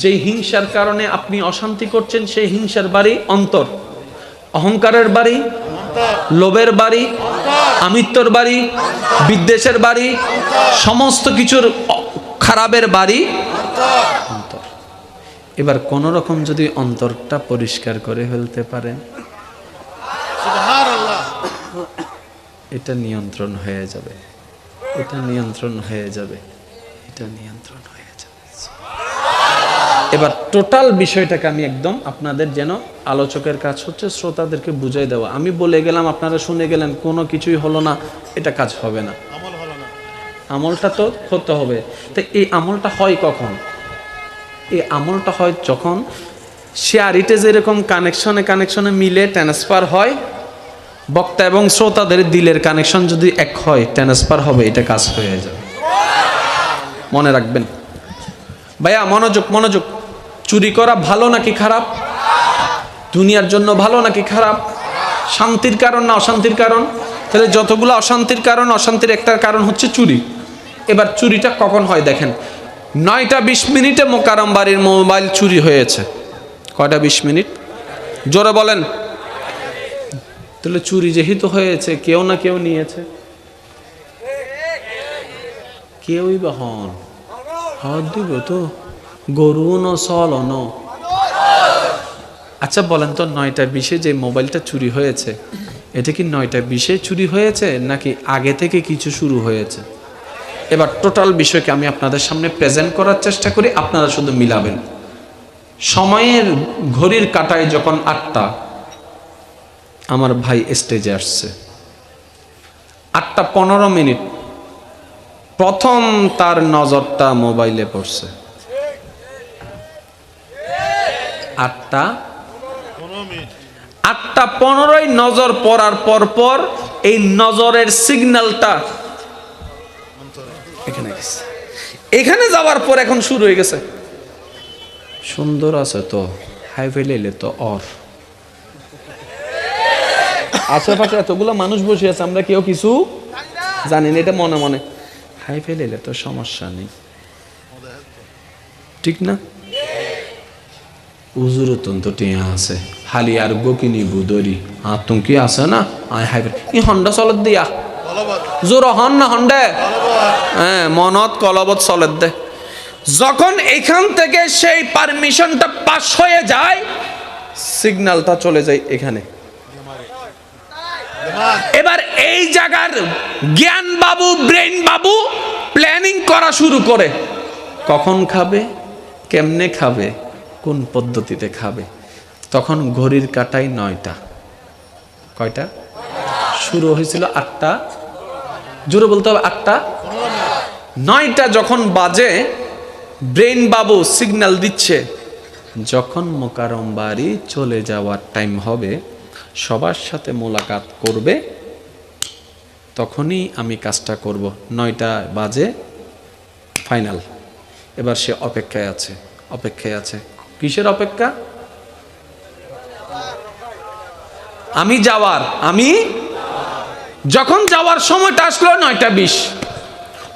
যে হিংসার কারণে আপনি অশান্তি করছেন, সেই হিংসার বাড়ি অন্তর। অহংকারের বাড়ি, লোভের বাড়ি, আমিত্বর বাড়ি, বিদ্বেষের বাড়ি, সমস্ত কিছুর খারাপের বাড়ি অন্তর। এবার কোন রকম যদি অন্তরটা পরিষ্কার করে ফেলতে পারেন, এটা নিয়ন্ত্রণ হয়ে যাবে, এটা নিয়ন্ত্রণ হয়ে যাবে, এটা নিয়ন্ত্রণ হয়ে যাবে। এবার টোটাল বিষয়টাকে আমি একদম আপনাদের, যেন আলোচকের কাজ হচ্ছে শ্রোতাদেরকে বুঝাই দেওয়া। আমি বলে গেলাম, আপনারা শুনে গেলেন, কোনো কিছুই হলো না, এটা কাজ হবে না। আমলটা তো হতে হবে। তো এই আমলটা হয় কখন? এই আমলটা হয় যখন শেয়ারিটে যেরকম কানেকশনে মিলে ট্রান্সফার হয়, বক্তা এবং শ্রোতাদের দিলের কানেকশন যদি এক হয়, ট্রান্সফার হবে, এটা কাজ হয়ে যাবে। মনে রাখবেন ভাইয়া, মনোযোগ মনোযোগ। চুরি করা ভালো নাকি খারাপ? দুনিয়ার জন্য ভালো নাকি খারাপ? শান্তির কারণ না অশান্তির কারণ? তাহলে যতগুলো অশান্তির কারণ, অশান্তির একটা কারণ হচ্ছে চুরি। এবার চুরিটা কখন হয় দেখেন, 9:20 মোকাররম বাড়ির মোবাইল চুরি হয়েছে। কয়টা 20 মিনিট? জোরে বলেন। তাহলে চুরি যেহেতু হয়েছে, কেউ না কেউ নিয়েছে। কেউই বা হন হাত দিব তো, গরু ন সল ন। আচ্ছা বলেন তো, 9:20 যে মোবাইলটা চুরি হয়েছে, এটা কি 9:20 চুরি হয়েছে নাকি আগে থেকে কিছু শুরু হয়েছে? এবার টোটাল বিষয়কে আমি আপনাদের সামনে প্রেজেন্ট করার চেষ্টা করি, আপনারা শুধু মিলাবেন। সময়ের ঘড়ির কাঁটায় যখন 8টা, আমার ভাই স্টেজে আসছে। 8:15 প্রথম তার নজরটা মোবাইলে পড়ছে। 8:15 নজর পড়ার পর এই নজরের সিগন্যালটা এখানে গেছে। এখানে যাওয়ার পর এখন শুরু হয়ে গেছে, সুন্দর আছে তো, হাই ফেলে তো অর। আশেপাশে এতগুলো মানুষ বসে আছে, আমরা কেউ কিছু জানি না, এটা মনে মনে হাই ফেলে তো সমস্যা নেই, ঠিক না? উজুর তো টিয়া আছে, হালি আর গকিনি বুদরি আতঙ্কি আছে না, আয় হাই ফেলে ই হন্ডা চলত দিয়া জোর হন না হন্ডে, হ্যাঁ মনত কলবত চলত দে। যখন এখান থেকে সেই পারমিশনটা পাস হয়ে যায়, সিগন্যালটা চলে যায় এখানে। এবার এই জায়গার জ্ঞান বাবু, ব্রেন বাবু প্ল্যানিং করা শুরু করে, কখন খাবে, কেমনে খাবে, কোন পদ্ধতিতে খাবে। তখন ঘড়ির কাঁটায় 9টা। কয়টা? শুরু হয়েছিল 8টা, জোরে বলতে হবে 8টা। 9টা যখন বাজে, ব্রেন বাবু সিগন্যাল দিচ্ছে, যখন মোকাররম বাড়ি চলে যাওয়ার টাইম হবে, সবার সাথে মোলাকাত করবে, তখনই আমি কাজটা করব। 9টা বাজে ফাইনাল। এবার সে অপেক্ষায় আছে, অপেক্ষায় আছে। কিসের অপেক্ষা? আমি যাওয়ার। আমি যখন যাওয়ার সময়টা আসলো 9:20,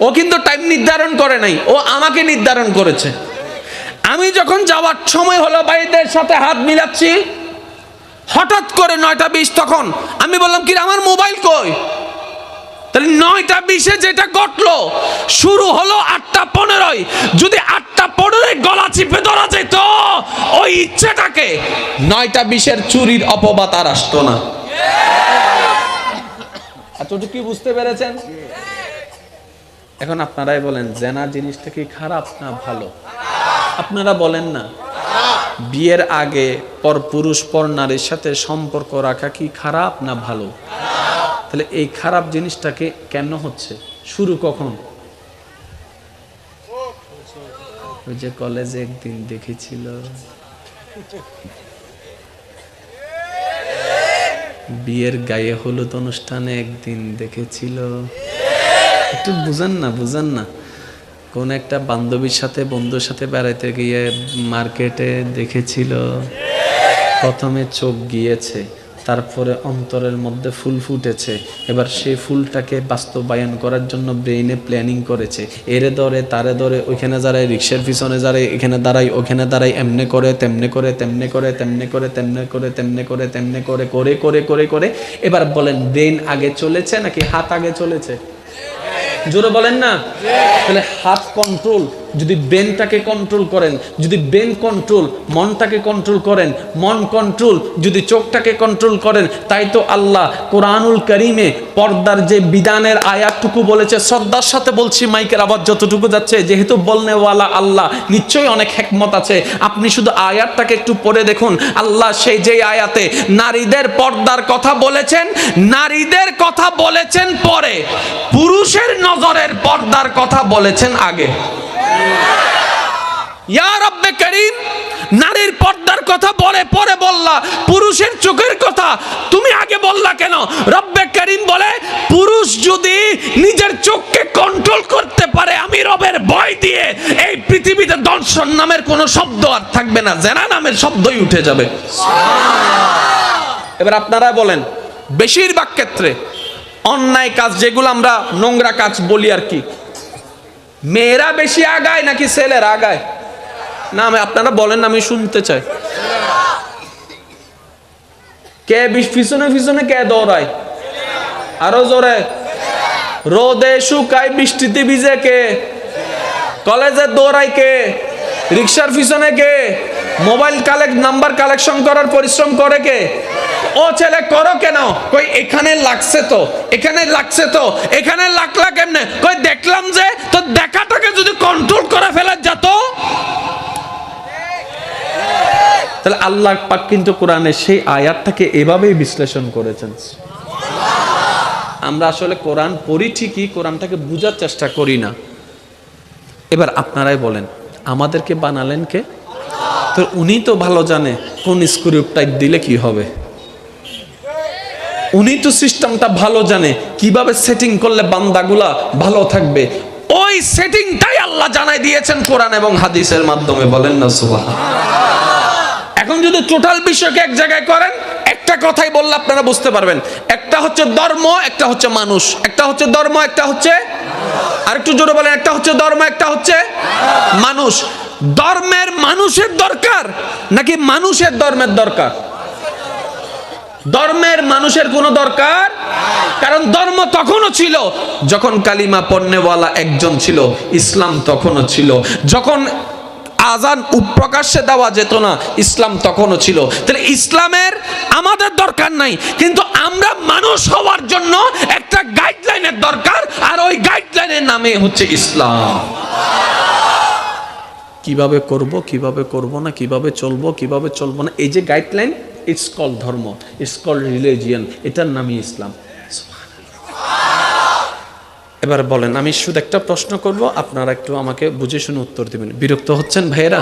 ও কিন্তু টাইম নির্ধারণ করে নাই, ও আমাকে নির্ধারণ করেছে। আমি যখন যাওয়ার সময় হলো, ভাইদের সাথে হাত মিলাচ্ছি, হঠাৎ করে 9:20, তখন আমি বললাম কি আমার মোবাইল কই? তাহলে 9:20 যেটা ঘটলো, শুরু হলো 8:15। যদি 8:15 গলা চিপে ধরা যেত ওই ইচ্ছেটাকে, 9:20 চুরির অপবাদ আর আসতো না। এতটুকু কি বুঝতে পেরেছেন? এখন আপনারাই বলেন, জেনা জিনিসটা কি খারাপ না ভালো? আপনারা বলেন না। বিয়ের আগে পর পুরুষ পর নারীর সাথে সম্পর্ক রাখা কি খারাপ না ভালো? তাহলে এই খারাপ জিনিসটাকে কেন হচ্ছে, শুরু কখন? ওই যে কলেজে একদিন দেখেছিল, বিয়ের গায়ে হলুদ অনুষ্ঠানে একদিন দেখেছিল। একটু বুঝেন না, বুঝেন না। কোন একটা বান্ধবীর সাথে, বন্ধুর সাথে বেড়াইতে গিয়ে মার্কেটে দেখেছিল, প্রথমে চোখ গিয়েছে, তারপরে অন্তরের মধ্যে ফুল ফুটেছে, এবার সেই ফুলটাকে বাস্তবায়ন করার জন্য ব্রেইনে প্ল্যানিং করেছে, এরে ধরে তারে ধরে, ওইখানে দাঁড়ায়, রিক্সার পিছনে দাঁড়ায়, এখানে দাঁড়াই, ওখানে দাঁড়াই, এমনে করে তেমনে করে, তেমনে করে তেমনে করে, তেমনে করে তেমনে করে, তেমনে করে করে করে করে করে। এবার বলেন ব্রেইন আগে চলেছে নাকি হাত আগে চলেছে? জোরে বলেন না। তাহলে হাত কন্ট্রোল, যদি ব্রেনটাকে কন্ট্রোল করেন, যদি ব্রেন কন্ট্রোল, মনটাকে কন্ট্রোল করেন, মন কন্ট্রোল, যদি চোখটাকে কন্ট্রোল করেন, তাই তো আল্লাহ কোরআনুল কারীমে পর্দার যে বিধানের আয়াতটুকু বলেছে, শ্রদ্ধার সাথে বলছি, মাইকের আওয়াজ যতটুকু যাচ্ছে, যেহেতু বলনেওয়ালা আল্লাহ, নিশ্চয়ই অনেক হিকমত আছে। আপনি শুধু আয়াতটাকে একটু পড়ে দেখুন, আল্লাহ সেই যে আয়াতে নারীদের পর্দার কথা বলেছেন, নারীদের কথা বলেছেন পরে, পুরুষের নজরের পর্দার কথা বলেছেন আগে। ইয়া রব্বে করিম, নারীর পর্দার কথা বলে পরে বললা, পুরুষের চোখের কথা তুমি আগে বললা কেন? রব্বে করিম বলে, পুরুষ যদি নিজের চোখকে কন্ট্রোল করতে পারে, আমি রবের ভয় দিয়ে এই পৃথিবীতে দর্শন নামের কোনো শব্দ আর থাকবে না, জেনা নামের শব্দই উঠে যাবে। এবার আপনারা বলেন, বেশিরভাগ ক্ষেত্রে অন্যায় কাজ যেগুলো আমরা নোংরা কাজ বলি আর কি, মেয়েরা বেশি আগায় নাকি ছেলেরা আগায়? না আপনারা বলেন, আমি শুনতে চাই। কে পিছনে পিছনে কে দৌড়ায়? আরো জোরে। রোদে শুকায় বৃষ্টিতে ভিজে কে? কলেজে দৌড়ায় কে? রিক্সার পিছনে কে? মোবাইল নাম্বার কালেকশন করার পরিশ্রম করে কে? ও ছেলে করো কেন? কই এখানে লাগছে তো, এখানে লাগছে তো, এখানে লাগলা কেমনে? কই দেখলাম যে, তো দেখাটাকে যদি কন্ট্রোল করে ফেলা যেত। তাহলে আল্লাহ পাক কিন্তু কোরআনে সেই আয়াতটাকে এভাবেই বিশ্লেষণ করেছেন। আমরা আসলে কোরআন পড়ি ঠিকই, কোরআনটাকে বোঝার চেষ্টা করি না। এবার আপনারাই বলেন, আমাদেরকে বানালেন কে? তো উনি তো ভালো জানে কোন স্ক্রিপ্ট টাইপ দিলে কি হবে, উনি তো সিস্টেমটা ভালো জানে, কিভাবে সেটিং করলে বান্দাগুলা ভালো থাকবে। ওই সেটিংটাই আল্লাহ জানাই দিয়েছেন কোরআন এবং হাদিসের মাধ্যমে। বলেন না সুবহানাল্লাহ। এখন যদি টোটাল বিষয়কে এক জায়গায় করেন, একটা কথাই বললে আপনারা বুঝতে পারবেন, একটা হচ্ছে ধর্ম, একটা হচ্ছে মানুষ। একটা হচ্ছে ধর্ম, একটা হচ্ছে, আর একটু জোরে বলেন, একটা হচ্ছে ধর্ম, একটা হচ্ছে মানুষ। ধর্মের মানুষের দরকার নাকি মানুষের ধর্মের দরকার? ধর্মের মানুষের কোনো দরকার, কারণ ধর্ম তখনও ছিল যখন কালিমা পড়নেওয়ালা একজন ছিল, ইসলাম তখনও ছিল যখন আজান প্রকাশ্যে দেওয়া যেত না, ইসলাম তখনও ছিল। তাহলে ইসলামের আমাদের দরকার নাই, কিন্তু আমরা মানুষ হওয়ার জন্য একটা গাইডলাইনের দরকার, আর ওই গাইডলাইনের নামে হচ্ছে ইসলাম। কিভাবে করব, কিভাবে করব না, কিভাবে চলবো, কিভাবে চলবো না, এই যে গাইডলাইন, ইটস কল ধর্ম, ইটস কল রিলিজিয়ান, এটার নামই ইসলাম। এবার বলেন, আমি শুধু একটা প্রশ্ন করব, আপনারা একটু আমাকে বুঝে শুনে উত্তর দিবেন। বিরক্ত হচ্ছেন ভাইয়েরা?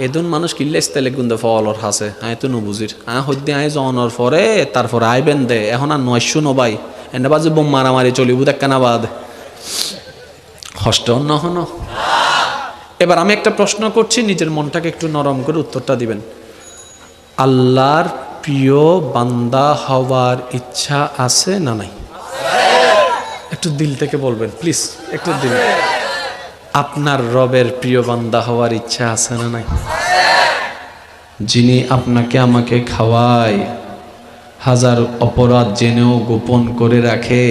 এদুন মানুষ কিল্লে ইস্তেলে গুন্দে ফলর হাসে, আয় তো নবুজির হদ্দি আয় জনের পরে তারপরে আইবেন দে, এখন আর 900 নবাই এনে বাজে বোম মারামারি চলিব দেখানা বাদ হষ্ট অন্য হন। এবার আমি একটা প্রশ্ন করছি, নিজের মনটাকে একটু নরম করে উত্তরটা দিবেন। আল্লাহর প্রিয় বান্দা হওয়ার ইচ্ছা আছে না নাই? একটু দিল থেকে বলবেন প্লিজ, একটু দিল। আপনার রবের প্রিয় বান্দা হওয়ার ইচ্ছা আছে না নাই? যিনি আপনাকে আমাকে খাওয়ায়, হাজার অপরাধ জেনেও গোপন করে রাখে,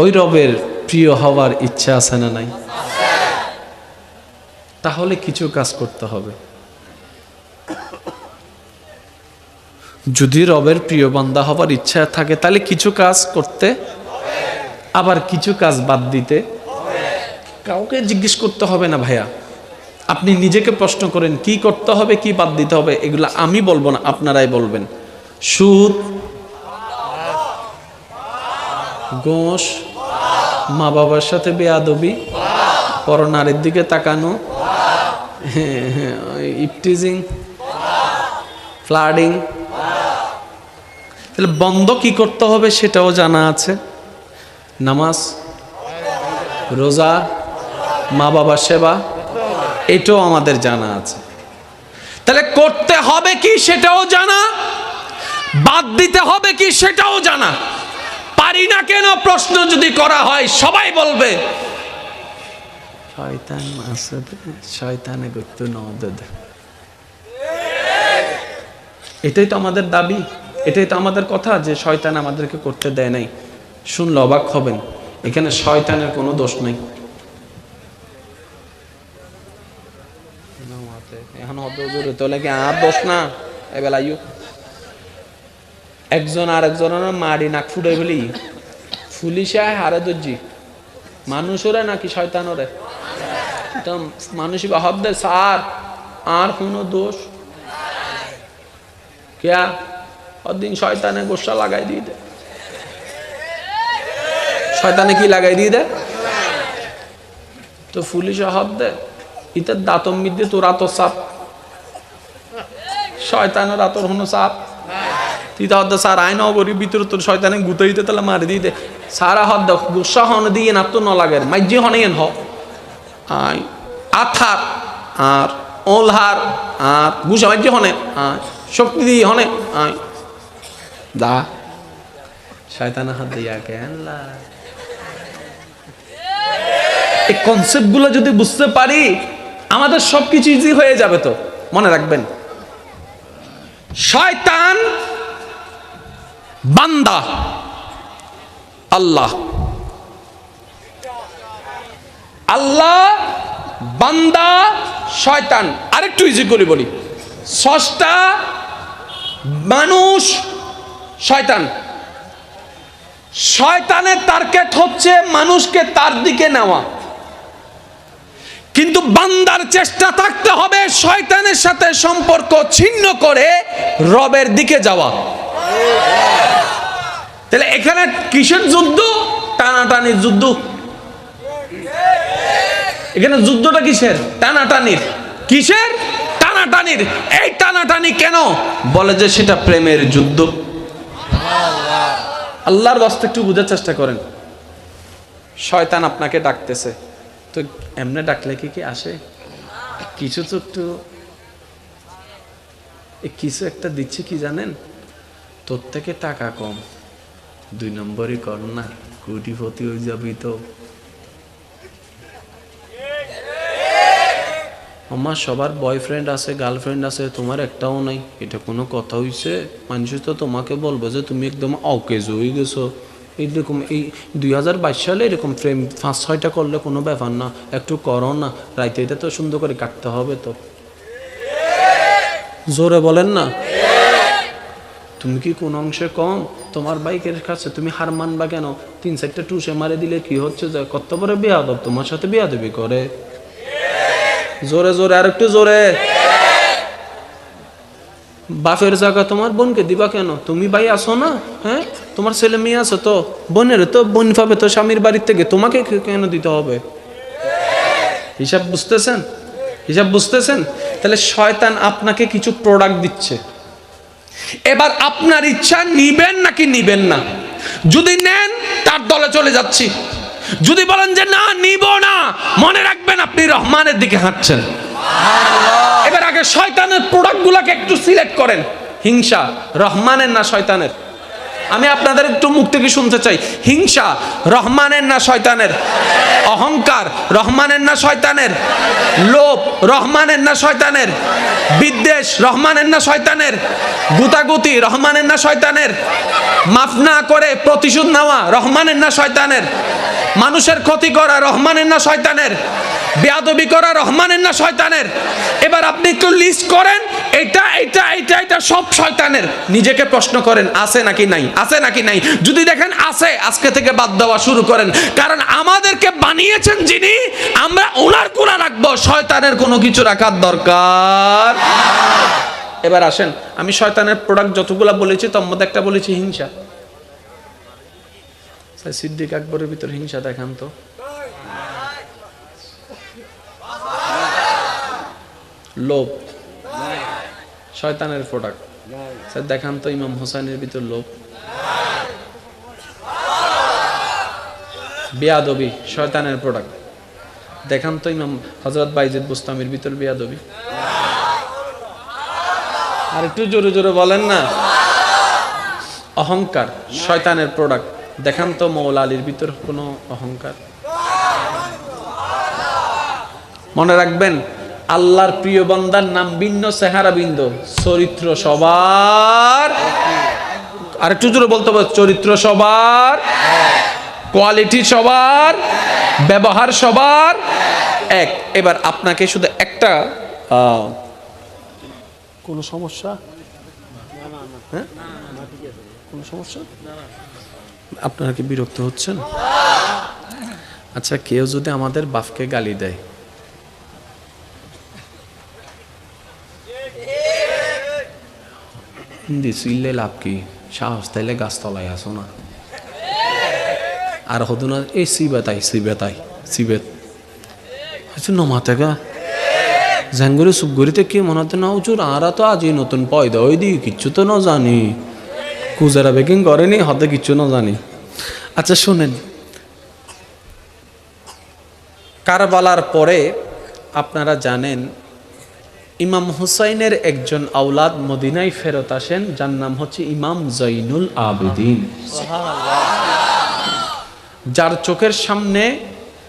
ওই রবের প্রিয় হওয়ার ইচ্ছা আছে না নাই? তাহলে কিছু কাজ করতে হবে। যদি রবের প্রিয় বান্দা হওয়ার ইচ্ছা থাকে, তাহলে কিছু কাজ করতে, আবার কিছু কাজ বাদ দিতে। কাউকে জিজ্ঞেস করতে হবে না ভাইয়া, আপনি নিজেকে প্রশ্ন করেন কি করতে হবে, কি বাদ দিতে হবে। এগুলো আমি বলবো না, আপনারাই বলবেন। সুদ, ঘুষ, মা বাবার সাথে বেয়াদবি, পরনারীর দিকে তাকানো, ইফটিজিং, ফ্লাডিং, তাহলে বন্ধ কি করতে হবে সেটাও জানা আছে। নামাজ, রোজা, মা বাবার সেবা, এটাও আমাদের জানা আছে। তাহলে করতে হবে কি সেটাও জানা, বাদ দিতে হবে কি সেটাও জানা। পারি না কেন প্রশ্ন যদি করা হয় সবাই বলবে শয়তান মাসুদ, শয়তানে গুপ্ত নদদ। এটাই তো আমাদের দাবি, এটাই তো আমাদের কথা যে শয়তান আমাদেরকে করতে দেয় নাই। শুনলে অবাক হবেন, এখানে শয়তানের কোনো দোষ নেই। এখন তোলে কি আর দোষ না এবেলাইও একজন আর একজনের মারি নাক ফুটে বলি পুলিশে হারে দর্জি মানুষরে নাকি শয়তানরে মানুষই হব দে স্যার আর কোনো দোষ क्या দিন শয়তানে গোসা লাগাই দিয়ে দে, শয়তানে কি লাগাই দিয়ে দে তো পুলিশে হব দে ইতার দাঁতম মিদ্যে তোর আতর সাপ শয়তানের আতর হনো সাপ তুই তো হদ্দ স্যার আইন অগরি ভিতরে তোর শয়তানে গুতে দিতে তাহলে মারি দিয়ে দে সারা হদ্দ গোসা হন দিয়ে না তো ন লাগে মাইজি হনেন হ আই আথার আর ওলহার আর গুসা মাইজি হনে আয় শক্তি দিয়ে হনে আয় দা শয়তানা হাত দিয়া কেন এই কনসেপ্ট গুলো যদি বুঝতে পারি আমাদের সবকিছু ইজি হয়ে যাবে। তো মনে রাখবেন শয়তান বান্দা আল্লাহ, আল্লাহ বান্দা শয়তান। আরেকটু ইজি করে বলি, স্রষ্টা মানুষ শয়তান। শয়তানের টার্গেট হচ্ছে মানুষকে তার দিকে নেওয়া, কিন্তু বান্দার চেষ্টা থাকতে হবে শয়তানের সাথে সম্পর্ক ছিন্ন করে রবের দিকে যাওয়া। তাহলে এখানে কিসের যুদ্ধ? টানাটানির যুদ্ধ। এখানে যুদ্ধটা কিসের? টানাটানির। কিসের? টানাটানির। এই টানাটানি কেন বলে যে সেটা প্রেমের যুদ্ধ। আল্লাহর রাস্তায় একটু বোঝার চেষ্টা করেন। শয়তান আপনাকে ডাকতেছে, তো এমনি ডাকলে কি আসে? কিছু তো একটু কিছু একটা দিচ্ছে কি জানেন? তোর থেকে টাকা কম, 2 নম্বরই কর না, কোটিপতি হয়ে যাবি তো। আমার সবার বয়ফ্রেন্ড আছে, গার্লফ্রেন্ড আছে, তোমার একটাও নাই, এটা কোনো কথা হইছে? মানুষ তো তোমাকে বলবো যে তুমি একদম অকেজ হয়ে গেছো। এইরকম এই 2022 সালে এরকম প্রেম 5-6টা করলে কোনো ব্যাপার না, একটু করো না, রাইতে এটা তো সুন্দর করে কাটতে হবে। তো জোরে বলেন না। তুমি কি কোন অংশে কম? তোমার বাইকের কাছে তুমি হার মানবা কেন? 3-4টা টুসে মারে দিলে কি হচ্ছে? যে কত বড় বেয়াদব, তোমার সাথে বেয়াদবি করে। জোরে জোরে, আর একটু জোরে। বাপের জায়গা তোমার বোনকে দিবা কেন? তুমি ভাই আসো না? হ্যাঁ, তোমার ছেলে মেয়ে আছে, তো বোনের তো বোন পাবে তো স্বামীর বাড়ির থেকে, তোমাকে কেন দিতে হবে? হিসাব বুঝতেছেন? হিসাব বুঝতেছেন? তাহলে শয়তান আপনাকে কিছু প্রোডাক্ট দিচ্ছে, এবার আপনার ইচ্ছা নিবেন নাকি নিবেন না। যদি নেন তার দলে চলে যাচ্ছি, যদি বলেন যে না নিব না, মনে রাখবেন আপনি রহমানের দিকে হাঁটছেন। এবার আগে শয়তানের প্রোডাক্টগুলোকে একটু সিলেক্ট করেন। হিংসা রহমানের না শয়তানের? আমি আপনাদের একটু মুখ থেকে শুনতে চাই, হিংসা রহমানের না শয়তানের? অহংকার রহমানের না শয়তানের? লোভ রহমানের না শয়তানের? বিদ্বেষ রহমানের না শয়তানের? গুতাগুতি রহমানের না শয়তানের? মাফ না করে প্রতিশোধ নেওয়া রহমানের না শয়তানের? মানুষের ক্ষতি করা রহমানের না শয়তানের? বেয়াদবি করা রহমানের না শয়তানের? এবার আপনি একটু লিস্ট করেন, এটা এটা এটা এটা সব শয়তানের। নিজেকে প্রশ্ন করেন আছে নাকি নাই, আছে নাকি নাই। যদি দেখেন আছে, আজকে থেকে বাদ দেওয়া শুরু করেন, কারণ আমাদেরকে বানিয়েছেন যিনি, আমরা ওনার গুণা রাখবো, শয়তানের কোনো কিছু রাখার দরকার। এবার আসেন, আমি শয়তানের প্রোডাক্ট যতগুলা বলেছি তার মধ্যে একটা বলেছি হিংসা। সিদ্দিক আকবরের ভিতর হিংসা দেখান তো। লোভ শয়তানের প্রোডাক্ট, স্যার দেখান তো ইমাম হোসেনের ভিতর লোভ। বেয়াদবি শয়তানের প্রোডাক্ট, দেখান তো ইমাম হযরত বাইজিদ বুস্তামির ভিতর বেয়াদবি। আর একটু জোরে জোরে বলেন না। অহংকার শয়তানের প্রোডাক্ট। দেখান তো মৌলা আলীর ভিতর কোনো অহংকার? মনে রাখবেন, আল্লাহর প্রিয় বান্দার নাম ভিন্ন, চেহারা ভিন্ন, চরিত্র সবার, আর একটু জোরে বলতে হবে, চরিত্র সবার, কোয়ালিটি সবার, ব্যবহার সবার এক। এবার আপনাকে শুধু একটা কোনো সমস্যা, হ্যাঁ কোনো সমস্যা, আপনারা কি বিরক্ত হচ্ছেন? আচ্ছা, কেউ যদি আমাদের বাপকে গালি দেয়, হিন্দি চিল্লে লাভ কি? সাহস তাইলে গাছতলায় আসো না। আর হতো না এই সিবেতাই সিবেতাই সিবেত নমাতেগা ঝ্যাঙ্গুরি সুপগুড়িতে কি মনে হতো না উচুর আরা তো আজই নতুন পয়দা ওই দিই কিচ্ছু তো না জানি, কুজারা বেকিং করেনি, হাতে কিচ্ছু না জানি। আচ্ছা শোনেন, কারবালার পরে আপনারা জানেন ইমাম হুসাইনের একজন আওলাদ মদিনায় ফেরত আসেন, যার নাম হচ্ছে ইমাম জৈনুল আবেদিন, যার চোখের সামনে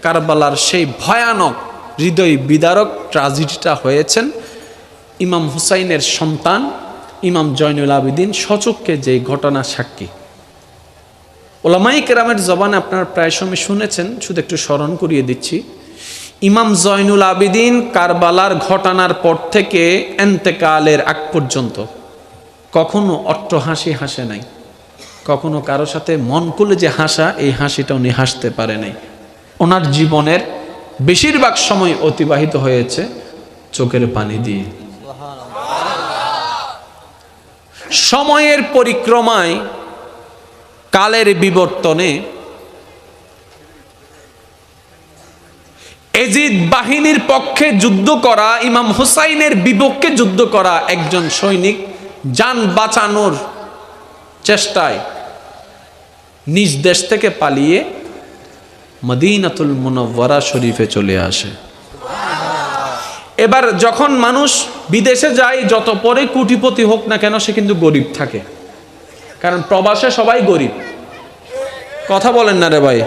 কারবালার সেই ভয়ানক হৃদয় বিদারক ট্রাজেডিটা হয়েছেন। ইমাম হুসাইনের সন্তান ইমাম জৈনুল আবেদিন স্বচক্ষে যে ঘটনা সাক্ষী। ওলামায়ে কেরামের জবানে আপনারা প্রায় সময় শুনেছেন, শুধু একটু স্মরণ করিয়ে দিচ্ছি। ইমাম জৈনুল আবেদিন কারবালার ঘটনার পর থেকে এন্তেকালের আগ পর্যন্ত কখনো অট্টহাসি হাসে নাই, কখনো কারো সাথে মন খুলে যে হাসা, এই হাসিটা উনি হাসতে পারে নাই। ওনার জীবনের বেশিরভাগ সময় অতিবাহিত হয়েছে চোখের পানি দিয়ে। সময়ের পরিক্রমায়, কালের বিবর্তনে এজিদ বাহিনীর পক্ষে যুদ্ধ করা, ইমাম হুসাইনের বিপক্ষে যুদ্ধ করা একজন সৈনিক জান বাঁচানোর চেষ্টায় নিজ দেশ থেকে পালিয়ে মদিনাতুল মুনাওয়ারা শরীফে চলে আসে। এবার যখন মানুষ বিদেশে যায়, যত পরে কোটিপতি হোক না কেন, সে কিন্তু গরিব থাকে, কারণ প্রবাসে সবাই গরিব। কথা বলেন না রে ভাই?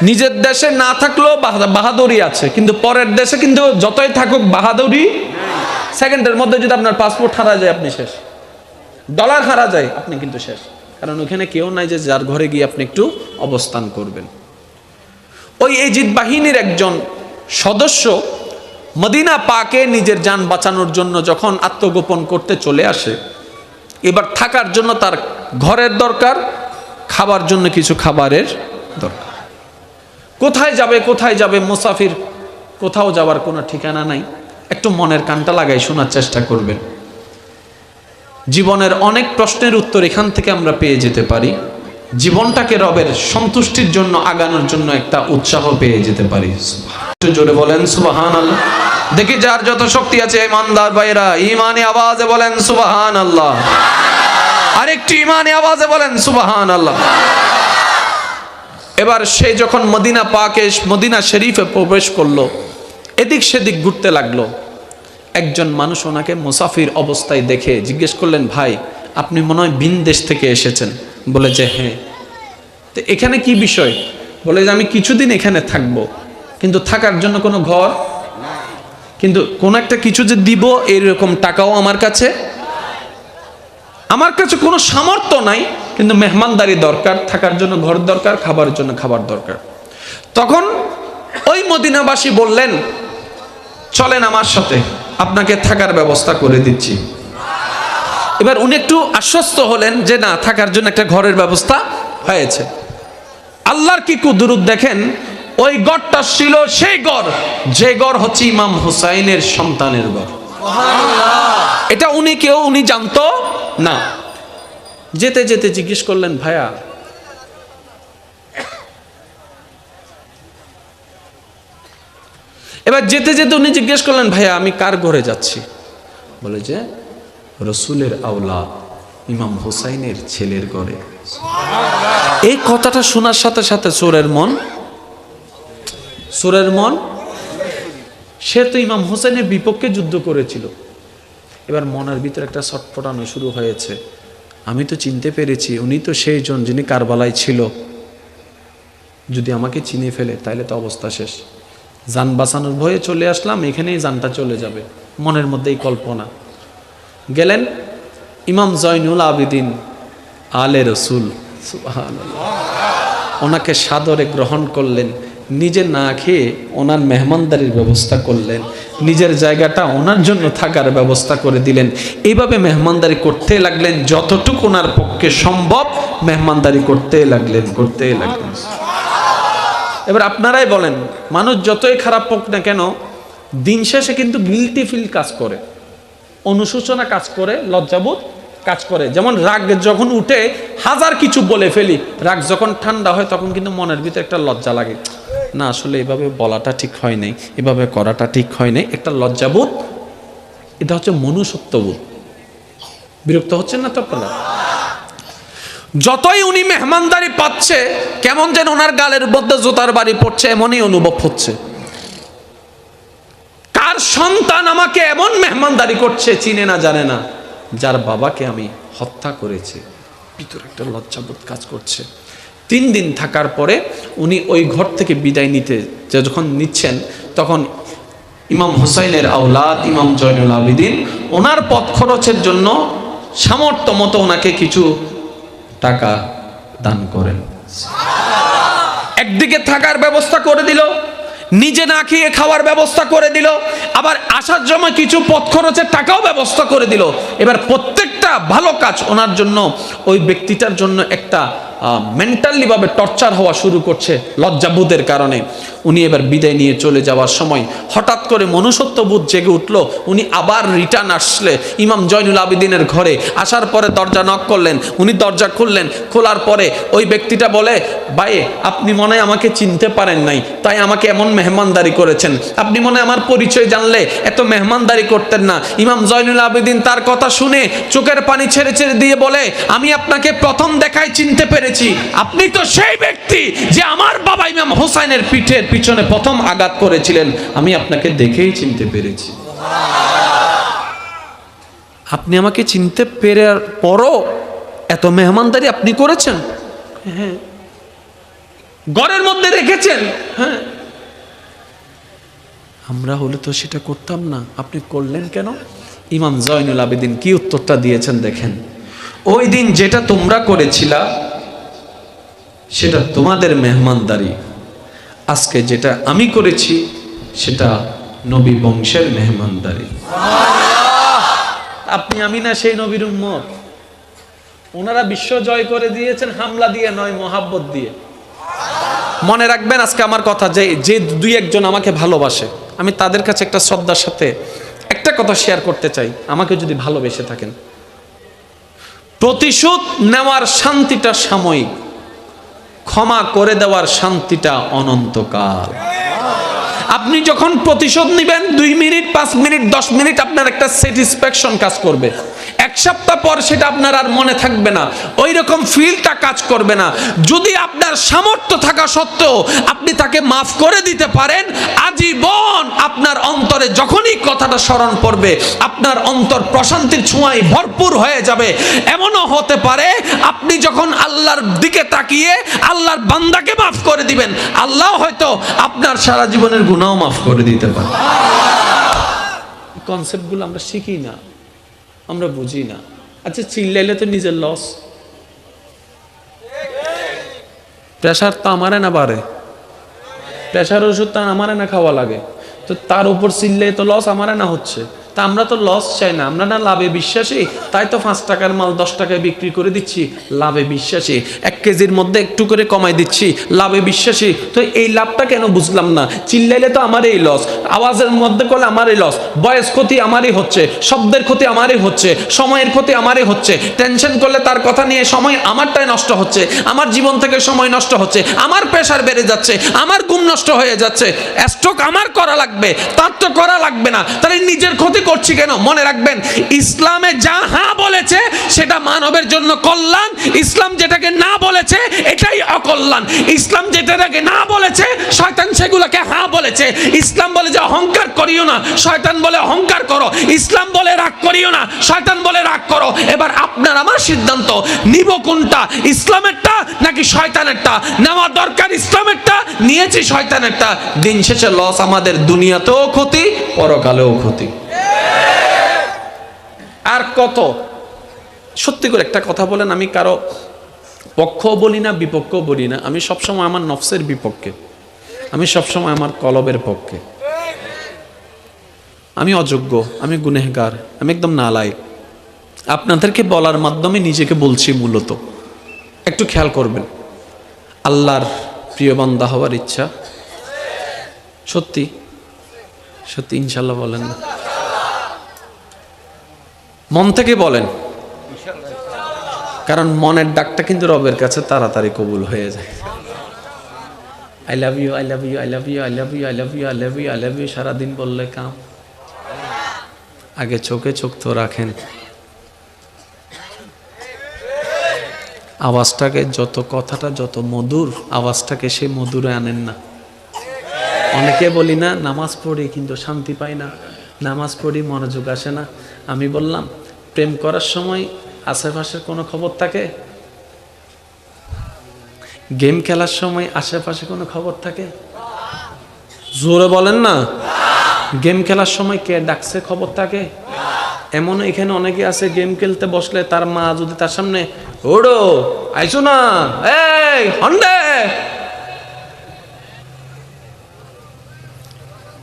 নিজের দেশে না থাকলেও বাহাদুরি আছে, কিন্তু পরের দেশে কিন্তু যতই থাকুক বাহাদুরি। সেকেন্ডের মধ্যে যদি আপনার পাসপোর্ট হারা যায় আপনি শেষ, ডলার হারা যায় আপনি কিন্তু শেষ, কারণ ওখানে কেউ নাই যে যার ঘরে গিয়ে আপনি একটু অবস্থান করবেন। ওই এজিদ বাহিনীর একজন সদস্য মদিনা পাকে নিজের জান বাঁচানোর জন্য যখন আত্মগোপন করতে চলে আসে, এবার থাকার জন্য তার ঘরের দরকার, খাবার জন্য কিছু খাবারের দরকার। কোথায় যাবে কোথায় যাবে, মুসাফির, কোথাও যাবার কোনো ঠিকানা নাই। একটু মনের কানটা লাগাই শোনার চেষ্টা করবেন। জীবনের অনেক প্রশ্নের উত্তর এখান থেকে আমরা পেয়ে যেতে পারি। জীবনটাকে রবের সন্তুষ্টির জন্য আগানোর জন্য একটা উৎসাহ পেয়ে যেতে পারি। একটু জোরে বলেন সুবহানাল্লাহ। দেখি যার যত শক্তি আছে ইমানদার ভাইরা ইমানি আওয়াজে বলেন সুবহানাল্লাহ। আরেকটি ইমানি আওয়াজে বলেন সুবহানাল্লাহ। এবার সে যখন মদিনা পাকে, মদিনা শরীফে প্রবেশ করলো, এদিক সেদিক ঘুরতে লাগলো। একজন মানুষ ওনাকে মুসাফির অবস্থায় দেখে জিজ্ঞেস করলেন, ভাই আপনি মনে হয় ভিন দেশ থেকে এসেছেন? বলে যে হ্যাঁ। তো এখানে কি বিষয়? বলে যে আমি কিছুদিন এখানে থাকবো, কিন্তু থাকার জন্য কোনো ঘর, কিন্তু কোন একটা কিছু যে দিব এরকম টাকাও আমার কাছে কোনো সামর্থ্য নাই, কিন্তু মেহমানদারি দরকার, থাকার জন্য ঘর দরকার, খাবারের জন্য খাবার দরকার। তখন ওই মদিনাবাসী বললেন, চলেন আমার সাথে, আপনাকে থাকার ব্যবস্থা করে দিচ্ছি। এবার উনি একটু আশ্বস্ত হলেন যে না, থাকার জন্য একটা ঘরের ব্যবস্থা হয়েছে। আল্লাহর কি কুদরত দেখেন, ওই ঘরটা ছিল সেই ঘর, যে ঘর হচ্ছে ইমাম হুসাইনের সন্তানের ঘর। এটা উনি জানতো না। যেতে যেতে জিজ্ঞেস করলেন, ভাইয়া এবার যেতে যেতে উনি জিজ্ঞেস করলেন, ভাইয়া আমি কার ঘরে যাচ্ছি? বলে যে রসুলের আওলাদ ইমাম হুসাইনের ছেলের ঘরে। এই কথাটা শোনার সাথে সাথে চোরের মন, সে তো ইমাম হুসাইনের বিপক্ষে যুদ্ধ করেছিল। এবার মনের ভিতরে একটা ছটফটানো শুরু হয়েছে, আমি তো চিনতে পেরেছি উনি তো সেই জন যিনি কারবালায় ছিল, যদি আমাকে চিনে ফেলে তাহলে তো অবস্থা শেষ, জান বাঁচানোর ভয়ে চলে আসলাম, এখানেই জানটা চলে যাবে, মনের মধ্যে এই কল্পনা। গেলেন ইমাম জয়নুল আবেদিন আলে রসুল, সুবহানাল্লাহ, ওনাকে সাদরে গ্রহণ করলেন, নিজে না খেয়ে ওনার মেহমানদারির ব্যবস্থা করলেন, নিজের জায়গাটা ওনার জন্য থাকার ব্যবস্থা করে দিলেন। এইভাবে মেহমানদারি করতে লাগলেন, যতটুকু ওনার পক্ষে সম্ভব মেহমানদারি করতে লাগলেন। এবার আপনারাই বলেন, মানুষ যতই খারাপ হোক না কেন দিন শেষে কিন্তু গিল্টি ফিল কাজ করে, অনুশোচনা কাজ করে, লজ্জাবোধ কাজ করে। যেমন রাগ যখন উঠে হাজার কিছু বলে ফেলি, রাগ যখন ঠান্ডা হয় তখন কিন্তু মনের ভিতরে একটা লজ্জা লাগে, না আসলে এভাবে বলাটা ঠিক হয় নাই, এভাবে করাটা ঠিক হয় নাই, একটা লজ্জাবোধ। এটা হচ্ছে মনুষ্যত্ববোধ। বিরক্ত হচ্ছেন না তো আপনারা? যতই উনি মেহমানদারি পাচ্ছে কেমন যেন ওনার গালের মধ্যে জুতার বাড়ি পড়ছে এমনই অনুভব হচ্ছে। কার সন্তান আমাকে এমন মেহমানদারি করছে চিনে না জানে না, যার বাবাকে আমি হত্যা করেছি, ভিতরে একটা লজ্জাবোধ কাজ করছে। 3 দিন থাকার পরে উনি ওই ঘর থেকে বিদায় নিতে যখন নিচ্ছেন, তখন ইমাম হুসাইনের আওলাদ ইমাম জয়নুল আবেদিন ওনার পথ খরচের জন্য সামর্থ্য মতো ওনাকে কিছু টাকা দান করেন। একদিকে থাকার ব্যবস্থা করে দিল, নিজে না খেয়ে খাওয়ার ব্যবস্থা করে দিল, আবার আসার সময় কিছু পথ খরচের টাকাও ব্যবস্থা করে দিল। এবার প্রত্যেকটা ভালো কাজ ওনার জন্য, ওই ব্যক্তিটার জন্য একটা মেন্টালি ভাবে টর্চার হওয়া শুরু করছে লজ্জাবোধের কারণে। উনি এবার বিদায় নিয়ে চলে যাওয়ার সময় হঠাৎ করে মনুষ্যত্ববোধ জেগে উঠলো। উনি আবার রিটার্ন আসলে ইমাম জয়নুল আবেদিনের ঘরে, আসার পরে দরজা নক করলেন, উনি দরজা খুললেন। খোলার পরে ওই ব্যক্তিটা বলে, ভাই আপনি মনে হয় আমাকে চিনতে পারেন নাই, তাই আমাকে এমন মেহমানদারি করেছেন, আপনি মনে হয় আমার পরিচয় জানলে এত মেহমানদারি করতেন না। ইমাম জয়নুল আবেদিন তার কথা শুনে চোখের পানি ছেড়ে ছেড়ে দিয়ে বলে, আমি আপনাকে প্রথম দেখায় চিনতে পেরেছি, আপনি তো সেই ব্যক্তি যে আমার বাবা ইমাম হোসাইনের পিঠের পিছনে প্রথম আঘাত করেছিলেন, আমি আপনাকে দেখেই চিনতে পেরেছি। আপনি আমাকে চিনতে পেরে পরও এত মেহমানদারি আপনি করেছেন? হ্যাঁ। ঘরের মধ্যে রেখেছেন? হ্যাঁ। আমরা হলে তো সেটা করতাম না, আপনি করলেন কেন? ইমাম জয়নুল আবেদিন কি উত্তরটা দিয়েছেন দেখেন, ওই দিন যেটা তোমরা করেছিলা সেটা তোমাদের মেহমানদারি, আজকে যেটা আমি করেছি সেটা নবী বংশের মেহমানদারি। আপনি আমি না সেই নবীর উম্মত? ওনারা বিশ্ব জয় করে দিয়েছেন হামলা দিয়ে নয়, মোহাব্বত দিয়ে। মনে রাখবেন আজকে আমার কথা, যে 2-1 আমাকে ভালোবাসে, আমি তাদের কাছে একটা শ্রদ্ধার সাথে একটা কথা শেয়ার করতে চাই। আমাকে যদি ভালোবেসে থাকেন, প্রতিশোধ নেওয়ার শান্তিটা সাময়িক, ক্ষমা করে দেওয়ার শান্তিটা অনন্তকাল। আপনি যখন প্রতিশোধ নেবেন 2 মিনিট, 5 মিনিট, 10 মিনিট আপনার একটা স্যাটিসফ্যাকশন কাজ করবে, 1 সপ্তাহ পর সেটা আপনার আর মনে থাকবে না, ওই রকম ফিলটা কাজ করবে না। যদি আপনার সামর্থ্য থাকা সত্ত্বেও আপনি তাকে মাফ করে দিতে পারেন, আজীবন আপনার অন্তরে যখনই কথাটা স্মরণ পড়বে আপনার অন্তর প্রশান্তির ছোঁয়ায় ভরপুর হয়ে যাবে। এমনও হতে পারে আপনি যখন আল্লাহর দিকে তাকিয়ে আল্লাহর বান্দাকে মাফ করে দিবেন, আল্লাহ হয়তো আপনার সারা জীবনের গুনাহও মাফ করে দিতে পারে। কনসেপ্টগুলো আমরা শিখি না, আমরা বুঝি না। আচ্ছা, চিল্লাইলে তো নিজের লস। প্রেশার তো আমারে না বাড়ে, প্রেশার ওষুধ তো আমারে না খাওয়া লাগে, তো তার উপর চিল্লাই তো লস আমারে না হচ্ছে। তা আমরা তো লস চাই না, আমরা না লাভে বিশ্বাসী, তাই তো 5 টাকার মাল 10 টাকায় বিক্রি করে দিচ্ছি, লাভে বিশ্বাসী। 1 কেজির মধ্যে একটু করে কমাই দিচ্ছি, লাভে বিশ্বাসী। তো এই লাভটা কেন বুঝলাম না? চিল্লাইলে তো আমারই লস, আওয়াজের মধ্যে করলে আমারই লস, বয়স ক্ষতি আমারই হচ্ছে, শব্দের ক্ষতি আমারই হচ্ছে, সময়ের ক্ষতি আমারই হচ্ছে, টেনশন করলে তার কথা নিয়ে সময় আমারটাই নষ্ট হচ্ছে, আমার জীবন থেকে সময় নষ্ট হচ্ছে, আমার প্রেশার বেড়ে যাচ্ছে, আমার ঘুম নষ্ট হয়ে যাচ্ছে, স্ট্রোক আমার করা লাগবে, তার তো করা লাগবে না। তাহলে নিজের ক্ষতি করছি কেন? মনে রাখবেন, ইসলামে যা হ্যাঁ বলেছে সেটা মানবের জন্য কল্যাণ, ইসলাম যেটাকে না বলেছে এটাই অকল্যাণ। ইসলাম যেটাকে না বলেছে শয়তান সেগুলোকে হ্যাঁ বলেছে। ইসলাম বলে যে অহংকার করিও না, শয়তান বলে অহংকার করো। ইসলাম বলে রাগ করিও না, শয়তান বলে রাগ করো। এবার আপনার আমার সিদ্ধান্ত, নিব কোনটা, ইসলামেরটা নাকি শয়তানেরটা? নেওয়া দরকার ইসলামেরটা, নিয়েছি শয়তানেরটা। দিন শেষে লস আমাদের, দুনিয়াতেও ক্ষতি, পরকালেও ক্ষতি। আর কত? সত্যি করে একটা কথা বলেন, আমি কারো পক্ষও বলি না, বিপক্ষও বলি না। আমি সবসময় আমার নফসের বিপক্ষে, আমি সবসময় আমার কলবের পক্ষে। আমি অযোগ্য, আমি গুনেহগার, আমি একদম নালায়েক। আপনাদেরকে বলার মাধ্যমে নিজেকে বলছি মূলত। একটু খেয়াল করবেন, আল্লাহর প্রিয় বান্দা হওয়ার ইচ্ছা? সত্যি সত্যি ইনশাল্লাহ বলেন না, মন থেকে বলেন, কারণ মনের ডাকটা কিন্তু রবের কাছে তাড়াতাড়ি কবুল হয়ে যায়। I love you, I love you, I love you, I love you, I love you, I love you, I love you সারাদিন বললে কাম। আগে চোখে চোখ তো রাখেন, আওয়াজটাকে যত, কথাটা যত মধুর, আওয়াজটাকে সে মধুরে আনেন না। অনেকে বলি না নামাজ পড়ি কিন্তু শান্তি পাই না, নামাজ পড়ি মনোযোগ আসে না। আমি বললাম, প্রেম করার সময় আশেপাশের কোনো খবর থাকে? গেম খেলার সময় আশেপাশে কোনো খবর থাকে? জোরে বলেন না। গেম খেলার সময় কে ডাকছে খবর থাকে? এমন এখানে অনেকে আছে, গেম খেলতে বসলে তার মা যদি তার সামনে, ওড়ো আইসো না, এই হন্ডে,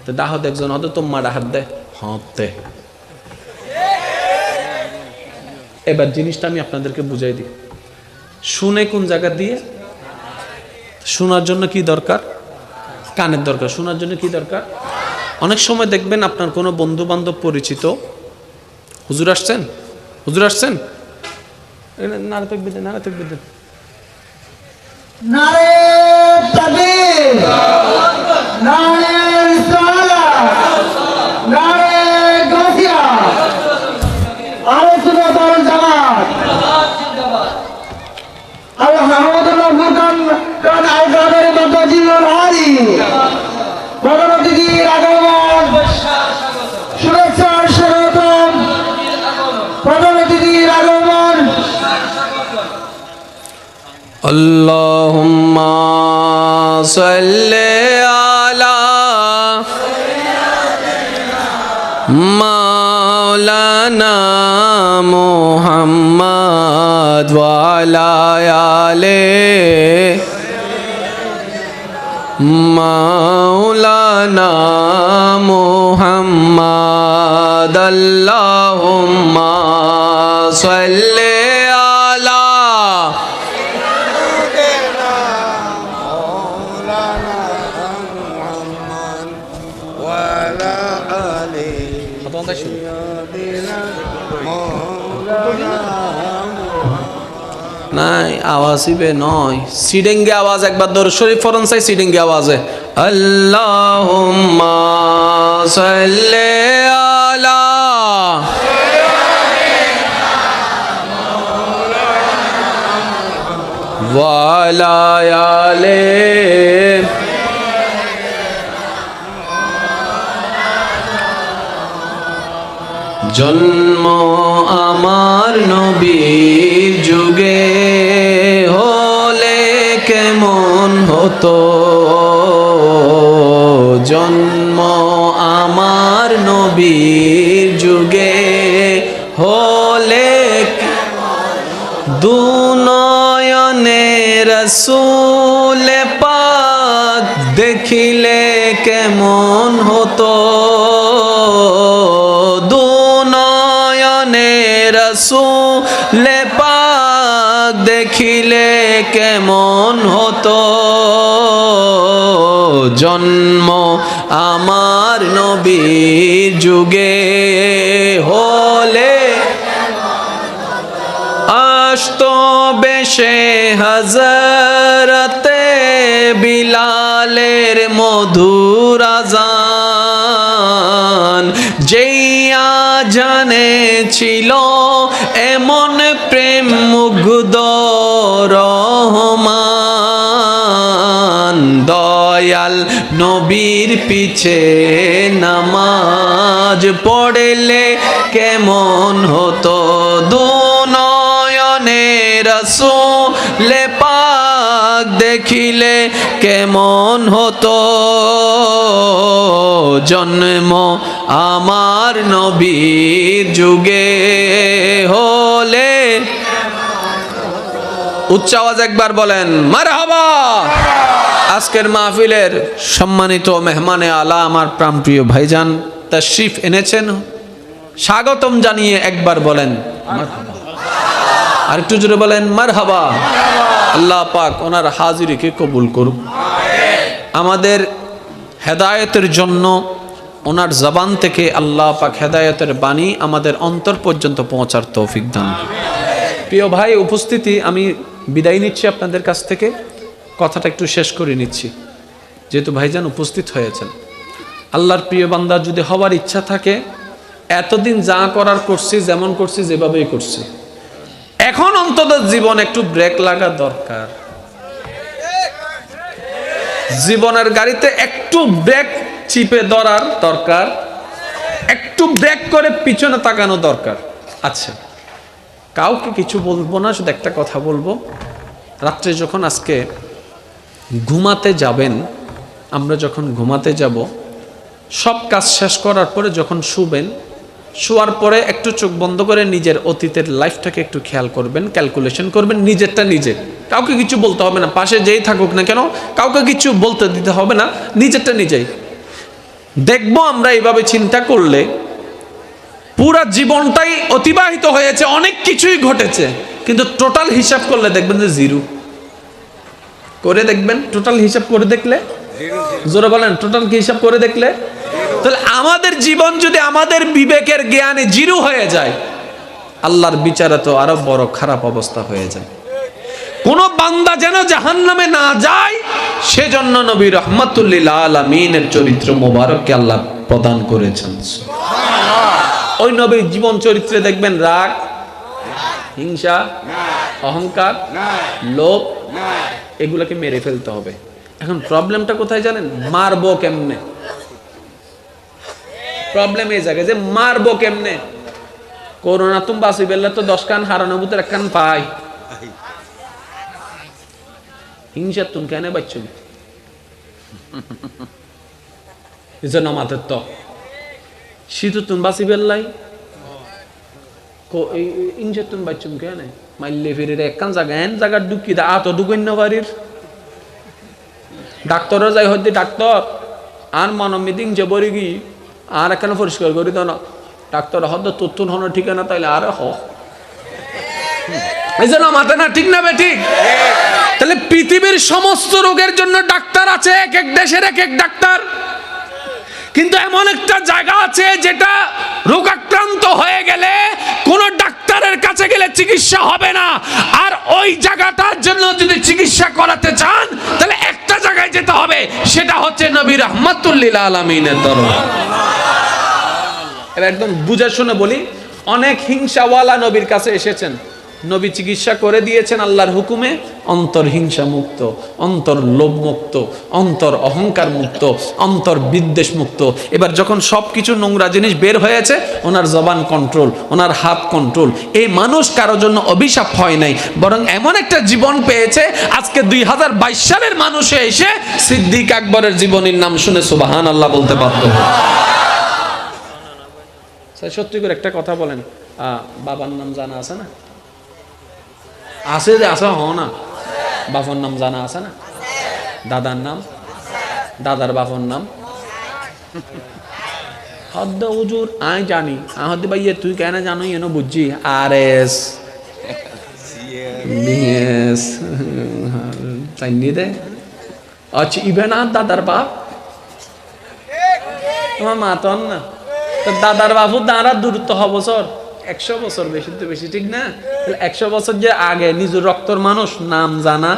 তো ডাহত একজন হয়তো তোমার ডাহাত দে হতে। এবার জিনিসটা আমি আপনাদেরকে বুঝাই দিই, শুনে কোন জায়গা দিয়ে? শোনার জন্য কি দরকার? কানের দরকার। শোনার জন্য কি দরকার? অনেক সময় দেখবেন আপনার কোনো বন্ধু বান্ধব পরিচিত, হুজুর আসছেন, হুজুর আসছেন, নারে তাকবীর দেন, নারে তাকবীর দেন, নারে তাকবীর, নারে রিসালাত, নারে গাজিয়া, আরে সুন্নাতুল জামাত, আলহামদুলিল্লাহ। ফুরকান কান আইগাদের মাদাজিউল আলী ভগবতীর আগমন, শুভেচ্ছা স্বাগতম, ভগবতীর আগমন। আল্লাহুম্মা সাল্লি আলা মাওলানা মুহাম্মদ ওয়া আলা আলি মাওলানা মুহাম্মদ। আল্লাহুম্মা সাল্লি আলা নাই আওয়াজিবে নয়, সিডেঙ্গে আওয়াজ। একবার দরুদ শরীফ পড়ুন চাই সিডেঙ্গে আওয়াজে। আল্লাহুম্মা সাল্লি আলা ওয়া আলা আলি জন্ম আমার নবীর যুগে হলে কেমন হতো, জন্ম আমার নবীর যুগে হলে দুনয়নে রাসূল পাক দেখিলে কেমন হতো, দুনয়নে রাসূল পাক দেখিলে কেমন হতো, জন্ম আমার নবীর যুগে হলে আসতো বেশে হযরতে বিলালের মধুর আযান, যেই শানে ছিল এমন প্রেম মুগ্ধ রহমান দয়াল নবীর পিছে নামাজ পড়লে কেমন হতো দুনয়নে রাসূল পাক দেখিলে কেমন হতো জন্ম আমার নবীর যুগে হলে উচ্চ আওয়াজ একবার বলেন মারহাবা। আজকের মাহফিলের সম্মানিত মেহমানে আলা আমার প্রাণপ্রিয় ভাইজান তাশরিফ এনেছেন, স্বাগতম জানিয়ে একবার বলেন মারহাবা। আর একটু জোরে বলেন মারহাবা। আল্লাহ পাক ওনার হাজিরিকে কবুল করুক, আমাদের হেদায়েতের জন্য ওনার জবান থেকে আল্লাহ পাক হেদায়েতের বাণী আমাদের অন্তর পর্যন্ত পৌঁছার তৌফিক দান। প্রিয় ভাই উপস্থিতি, আমি বিদায় নিচ্ছি আপনাদের কাছ থেকে, কথাটা একটু শেষ করে নিচ্ছি যেহেতু ভাইজান উপস্থিত হয়েছেন। আল্লাহর প্রিয় বান্দা যদি হওয়ার ইচ্ছা থাকে, এতদিন যা করার করছি, যেমন করছি, যেভাবেই করছি, এখন অন্তত জীবন একটু ব্রেক লাগা দরকার। জীবনের গাড়িতে একটু ব্রেক চিপে ধরার দরকার, একটু ব্রেক করে পিছনে তাকানো দরকার। আচ্ছা, কাউকে কিছু বলবো না, শুধু একটা কথা বলবো। রাত্রে যখন আজকে ঘুমাতে যাবেন, আমরা যখন ঘুমাতে যাব, সব কাজ শেষ করার পরে যখন শুবেন, শোয়ার পরে একটু চোখ বন্ধ করে নিজের অতীতের লাইফটাকে একটু খেয়াল করবেন, ক্যালকুলেশন করবেন, নিজেরটা নিজে। কাউকে কিছু বলতে হবে না, পাশে যেই থাকুক না কেন কাউকে কিছু বলতে দিতে হবে না, নিজেরটা নিজেই। দেখবো আমরা এইভাবে চিন্তা করলে পুরা জীবনটাই অতিবাহিত হয়েছে, অনেক কিছুই ঘটেছে, কিন্তু টোটাল হিসাব করলে দেখবেন যে জিরো। করে দেখবেন, টোটাল হিসাব করে দেখলে, জোরে বলেন টোটাল কি হিসাব করে দেখলে, তাহলে আমাদের জীবন যদি আমাদের বিবেকের জ্ঞানে জিরো হয়ে যায়, আল্লাহর বিচারে তো আরো বড় খারাপ অবস্থা হয়ে যায়। কোন বান্দা যেন জাহান্নামে না যায়, সেজন্য নবী রাহমাতুল লিল আলামিনের চরিত্র মোবারককে আল্লাহ প্রদান করেছেন। ওই নবীর জীবন চরিত্রে দেখবেন রাগ, হিংসা, অহংকার, লোভ, এগুলোকে মেরে ফেলতে হবে। এখন প্রবলেমটা কোথায় জানেন? মারবো কেমনে? প্রবলেম এই জায়গায় যে মারবো কেমনে। করোনা তুমি বাঁচি বেললে তো 10 কান হারানোর ভিতরে 1 কান পাই। হিংসা তুমি কেন বাচ্চ এজন্য মাথার তো শীত তুমি বাঁচি বেললাই হিংসা তুমি বাচ্চুম কেন মাইলে ফিরে 1 কান জায়গা এন জায়গা ঢুকি দা আত ঢুকেন না বাড়ির ডাক্তারও যাই হইতে ডাক্তার আর মনোমিটিং যে বলি কি আর এখানে পরিষ্কার করি তো না ডাক্তার হয়তো তথ্য হন ঠিকানা তাইলে আর হ এই জন্য মাথা না ঠিক না বে ঠিক। তাহলে পৃথিবীর সমস্ত রোগের জন্য ডাক্তার আছে, এক এক দেশের এক এক ডাক্তার, কিন্তু এমন একটা জায়গা আছে যেটা রোগাক্রান্ত হয়ে গেলে কোন ডাক্তারের কাছে গেলে চিকিৎসা হবে না। আর ওই জায়গাটার জন্য যদি চিকিৎসা করাতে চান তাহলে একটা জায়গায় যেতে হবে, সেটা হচ্ছে নবী রাহমাতুল লিল আলামিনের দরবার। এবার একদম বুঝে শুনে বলি, অনেক হিংসাওয়ালা নবীর কাছে এসেছেন, নবী চিকিৎসা করে দিয়েছেন আল্লাহর হুকুমে, অন্তর হিংসা মুক্ত, অন্তর লোভ মুক্ত, অন্তর অহংকার মুক্ত, অন্তর বিদ্বেষ মুক্ত। এবার যখন সবকিছু নোংরা জিনিস বের হয়েছে, ওনার জবান কন্ট্রোল, ওনার হাত কন্ট্রোল। এই মানুষ কারোর জন্য অভিশাপ হয় নাই, বরং এমন একটা জীবন পেয়েছে। আজকে 2022 সালের মানুষে এসে সিদ্দিক আকবরের জীবনীর নাম শুনে সুবহানাল্লাহ বলতে বাধ্য হয়। সত্যি করে একটা কথা বলেন, বাবার নাম জানা আছে না? আছে যে আসা হ না, বাবার নাম জানা আছে না? দাদার নাম, দাদার বাবার নাম হদ্দ হুজুর আই জানি, আহদ ভাইয়া তুই কেন জানো এনো বুঝছি আর এস তাই নিয়ে দে আচ্ছা ইভেন আর দাদার বাপ তোমার মা তো না, দাদার বাবু দাঁড়া দূরত্ব হ বছর 100 বছর, বেশি তো বেশি, ঠিক না? 100 বছর যে আগে নিজের রক্তর মানুষ নাম জানা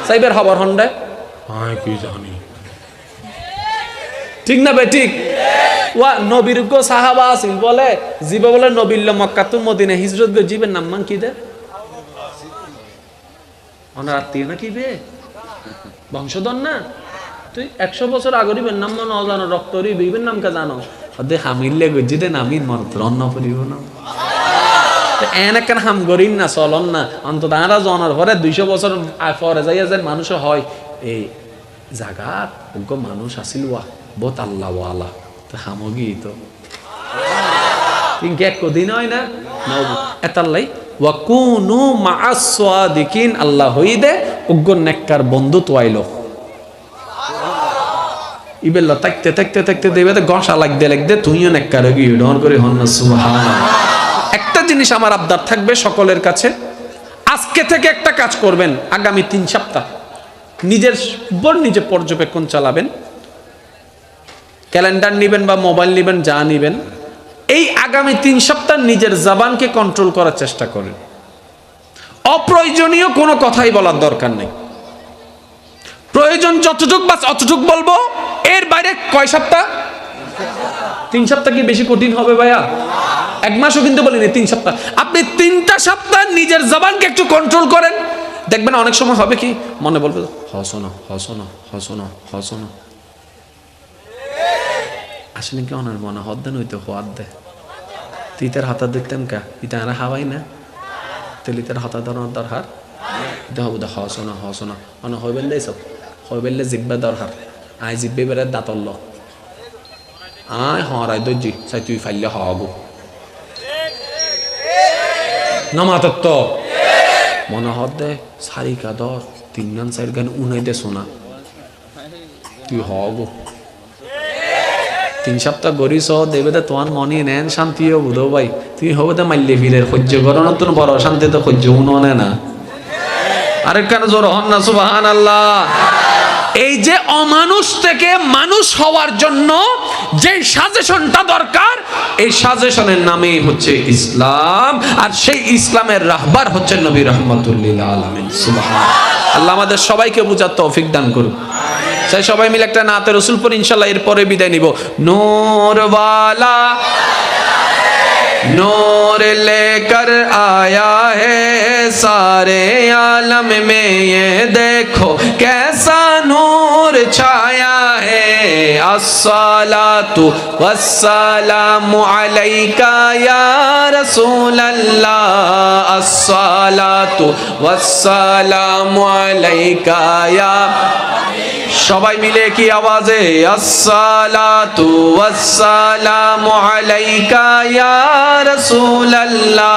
চাইবের খবর হন্ডে কি জানি ঠিক না ভাই ঠিক? ওয়া নবীর গো সাহাবা আছিল বলে জিবে বলে নবীর মক্কা তো মদিনা হিজরত গো জীবের নাম মান কি দে ওনার আত্মীয় না কি বে বংশধর না তুই 100 বছর আগরিবের নাম মান অজানো রক্তরি বিবের নাম কা জানো দে হামিলে গজি দে নামিন মন্ত্র অন্ন পরিব না এনে কেন হাম গরিন না চলন না অন্তত আরা জনার পরে 200 বছর পরে যাইয়া যে মানুষ হয় এই জাগাত ওগো মানুষ আসিল ওয়া বহুত আল্লাহ ওয়ালা তো হামগি তো তিনকে এক দিন হয় না এতাল্লাই ওয়া কুনু মাআস সাদিকিন আল্লাহ হইদে ওগো নেককার বন্ধু তোয়াইলো ইবেল্লা তাকতে তাকতে তাকতে দেবে তো গসা লাগতে তুইও নেককার হবি ডর করে হন সুবহানাল্লাহ। একটা জিনিস আমার আবদার থাকবে সকলের কাছে, আজকে থেকে একটা কাজ করবেন, আগামী 3 সপ্তাহ নিজের উপর নিজে পর্যবেক্ষণ চালাবেন, ক্যালেন্ডার নেবেন বা মোবাইল নেবেন, যা নেবেন, এই আগামী 3 সপ্তাহ নিজের জবানকে কন্ট্রোল করার চেষ্টা করেন। অপ্রয়োজনীয় কোনো কথাই বলার দরকার নেই, প্রয়োজন যতটুক বাস অতটুক বলবো, এর বাইরে কয় সপ্তাহ? 3 সপ্তাহ কি বেশি কঠিন হবে ভাইয়া? 1 মাসও কিন্তু বলিনি, 3 সপ্তাহ। আপনি 3টা সপ্তাহ নিজের জবানকে একটু কন্ট্রোল করেন, দেখবেন অনেক সময় হবে কি মনে বলবে হসনো হসনো হসনো হসনো, আসলে কি অনার মনে হদ দেন হইতে হাত দে তিতার হাতা দেখতাম কা ইটা আর হাওয়াই না তেলিতার হাতা ধরার দরকার দেহ বুধ হসনো হসনো অন হইবেললে সব হইবেললে জিব্বা দরকার আই জিব্বে বেড়ে দাঁতল আয় হরাই দর্জি চাই তুই ফাইলে হব নমাতত্ব মনে হদ দে সারি কাদর 3 গান 4 গান উনাই দে শোনা তুই হব 3 সপ্তাহ গরিস দেবে তো তোমার মনে নেন শান্তিও বুধো ভাই, তুই হবে তো মাল্লে ফিরের সহ্য করো না, তোর বড় শান্তি তো সহ্য উনে না। আরেক কেন জোর হন না সুবহানাল্লাহ। এই যে অমানুষ থেকে মানুষ হওয়ার জন্য যে সাজেশনটা দরকার, এই সাজেশনের নামেই হচ্ছে ইসলাম, আর সেই ইসলামের রাহবার হচ্ছে নবী রাহমাতুল লিল আলামিন। সুবহানাল্লাহ। আল্লাহ আমাদের সবাইকে বুঝার তৌফিক দান করুন। চাই সবাই মিলে একটা নাতে রসুল পড়ি, ইনশাআল্লাহ এরপরে বিদায় নিব। নূর वाला नूर लेकर आया है सारे आलम में, ये देखो कैसा नूर छाया है। अस्सलातु वस्सलामु अलैका या रसूल अल्लाह, अस्सलातु वस्सलामु अलैका या, সবাই মিলে কি আওয়াজে আসসালাতু ওয়াসসালামু আলাইকা ইয়া রাসূলুল্লাহ,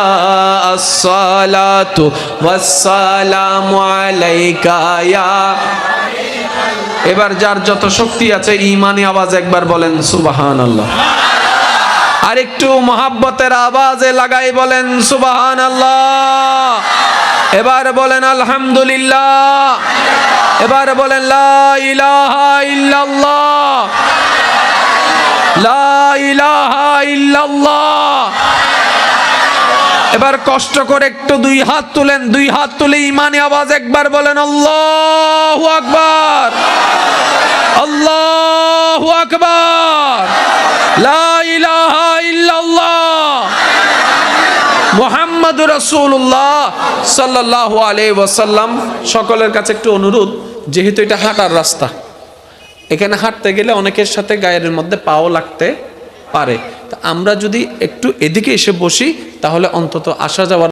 আসসালাতু ওয়াসসালামু আলাইকা ইয়া। এবার যার যত শক্তি আছে ঈমানি আওয়াজ একবার বলেন সুবহানাল্লাহ, আর একটু মহব্বতের আওয়াজে লাগাই বলেন সুবহানাল্লাহ। এবার বলেন আলহামদুলিল্লাহ, এবার বলেন লা ইলাহা ইল্লাল্লাহ, লা ইলাহা ইল্লাল্লাহ। এবার কষ্ট করে একটু 2 হাত তুলেন, 2 হাত তুলে ঈমানি আওয়াজ একবার বলেন আল্লাহু আকবার, আল্লাহু আকবার, লা ইলাহা ইল্লাল্লাহ মুহাম্মাদুর রাসূলুল্লাহ সাল্লাল্লাহু আলাইহি ওয়াসাল্লাম। সকলের কাছে একটু অনুরোধ, যেহেতু এটা হাঁটার রাস্তা, এখানে হাঁটতে গেলে অনেকের সাথে গায়ের মধ্যে পাও লাগতে পারে, তা আমরা যদি একটু এদিকে এসে বসি তাহলে অন্তত আসা যাওয়ার